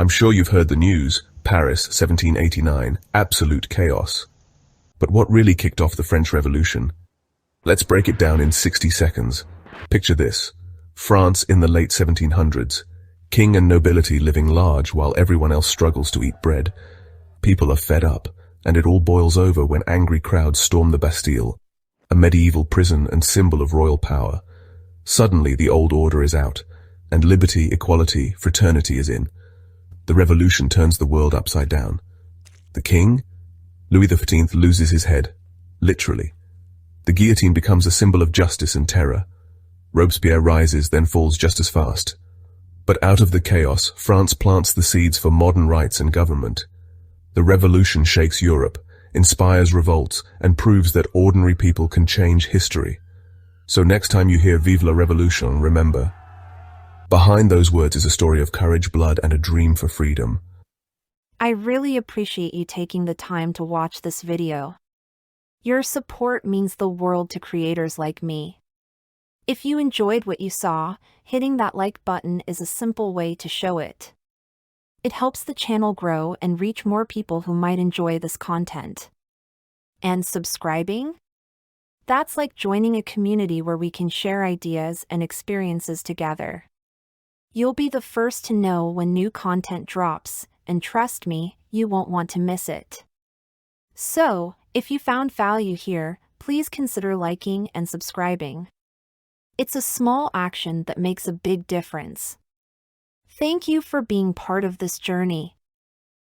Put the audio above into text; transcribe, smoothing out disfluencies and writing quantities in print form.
I'm sure you've heard the news, Paris, 1789, absolute chaos. But what really kicked off the French Revolution? Let's break it down in 60 seconds. Picture this. France in the late 1700s. King and nobility living large while everyone else struggles to eat bread. People are fed up, and it all boils over when angry crowds storm the Bastille, a medieval prison and symbol of royal power. Suddenly the old order is out, and liberty, equality, fraternity is in. The revolution turns the world upside down. The king, Louis XV, loses his head, literally. The guillotine becomes a symbol of justice and terror. Robespierre rises, then falls just as fast. But out of the chaos, France plants the seeds for modern rights and government. The revolution shakes Europe, inspires revolts, and proves that ordinary people can change history. So next time you hear Vive la Révolution, remember, behind those words is a story of courage, blood, and a dream for freedom. I really appreciate you taking the time to watch this video. Your support means the world to creators like me. If you enjoyed what you saw, hitting that like button is a simple way to show it. It helps the channel grow and reach more people who might enjoy this content. And subscribing? That's like joining a community where we can share ideas and experiences together. You'll be the first to know when new content drops, and trust me, you won't want to miss it. So, if you found value here, please consider liking and subscribing. It's a small action that makes a big difference. Thank you for being part of this journey.